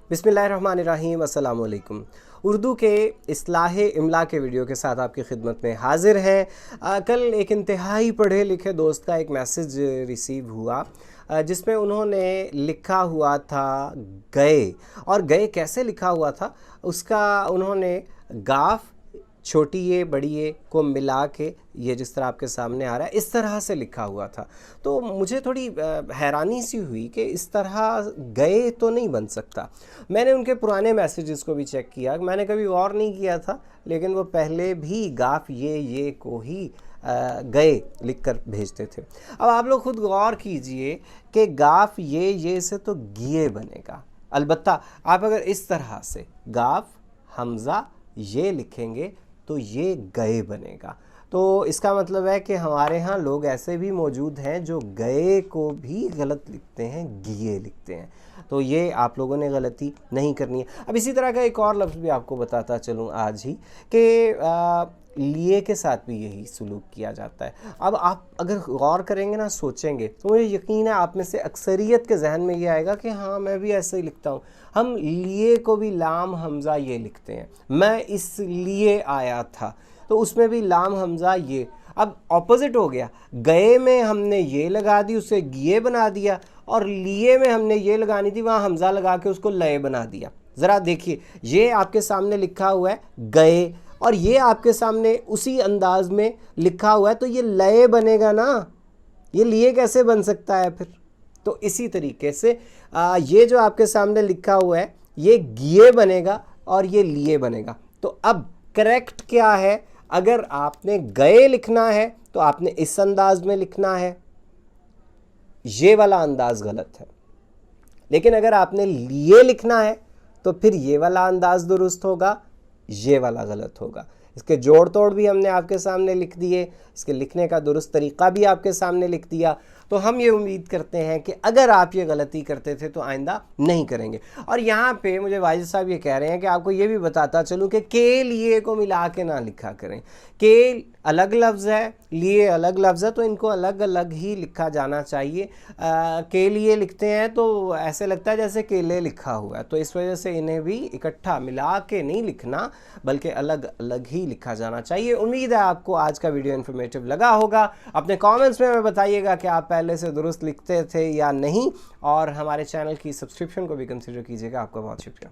बिस्मिल्लाहिर्रहमानिर्रहीम, अस्सलाम वालेकुम। उर्दू के इस्लाह इमला के वीडियो के साथ आपकी खिदमत में हाजिर हैं। कल एक इंतहाई पढ़े लिखे दोस्त का एक मैसेज रिसीव हुआ जिसमें उन्होंने लिखा हुआ था गए, और गए कैसे लिखा हुआ था उसका उन्होंने गाफ छोटी ये बड़ी ये को मिला के ये जिस तरह आपके सामने आ रहा है इस तरह से लिखा हुआ था। तो मुझे थोड़ी हैरानी सी हुई कि इस तरह गए तो नहीं बन सकता। मैंने उनके पुराने मैसेजेस को भी चेक किया, मैंने कभी गौर नहीं किया था, लेकिन वो पहले भी गाफ ये को ही गए लिख कर भेजते थे। अब आप लोग खुद गौर कीजिए कि गाफ ये से तो गिए बनेगा। अलबत्ता आप अगर इस तरह से गाफ हमज़ा ये लिखेंगे तो ये गए बनेगा। तो इसका मतलब है कि हमारे यहाँ लोग ऐसे भी मौजूद हैं जो गए को भी गलत लिखते हैं, गिए लिखते हैं। तो ये आप लोगों ने गलती नहीं करनी है। अब इसी तरह का एक और लफ्ज़ भी आपको बताता चलूँ आज ही कि लिए के साथ भी यही सलूक किया जाता है। अब आप अगर गौर करेंगे ना, सोचेंगे, तो मुझे यकीन है आप में से अक्सरियत के जहन में ये आएगा कि हाँ मैं भी ऐसे ही लिखता हूँ। हम लिए को भी लाम हमज़ा ये लिखते हैं। मैं इसलिए आया था, तो उसमें भी लाम हमज़ा ये। अब ऑपोजिट हो गया, गए में हमने ये लगा दी, उसे गिए बना दिया, और लिए में हमने ये लगानी थी, वहाँ हमज़ा लगा के उसको लय बना दिया। ज़रा देखिए, ये आपके सामने लिखा हुआ है गए, और ये आपके सामने उसी अंदाज में लिखा हुआ है, तो ये लय बनेगा ना, ये लिए कैसे बन सकता है फिर? तो इसी तरीके से ये जो आपके सामने लिखा हुआ है ये गिए बनेगा और ये लिए बनेगा। तो अब करेक्ट क्या है? अगर आपने गए लिखना है तो आपने इस अंदाज में लिखना है, ये वाला अंदाज गलत है। लेकिन अगर आपने लिए लिखना है तो फिर ये वाला अंदाज दुरुस्त होगा, ये वाला गलत होगा। इसके जोड़ तोड़ भी हमने आपके सामने लिख दिए, इसके लिखने का दुरुस्त तरीक़ा भी आपके सामने लिख दिया। तो हम ये उम्मीद करते हैं कि अगर आप ये गलती करते थे तो आइंदा नहीं करेंगे। और यहाँ पे मुझे वाजिद साहब ये कह रहे हैं कि आपको ये भी बताता चलूँ कि के लिए को मिला के ना लिखा करें। के अलग लफ्ज़ है, लिए अलग लफ्ज़ है, तो इनको अलग अलग ही लिखा जाना चाहिए। के लिए लिखते हैं तो ऐसे लगता है जैसे केले लिखा हुआ है, तो इस वजह से इन्हें भी इकट्ठा मिला के नहीं लिखना, बल्कि अलग अलग ही लिखा जाना चाहिए। उम्मीद है आपको आज का वीडियो इन्फॉर्मेटिव लगा होगा। अपने कमेंट्स में बताइएगा कि आप पहले से दुरुस्त लिखते थे या नहीं, और हमारे चैनल की सब्सक्रिप्शन को भी कंसीडर कीजिएगा। आपका बहुत शुक्रिया।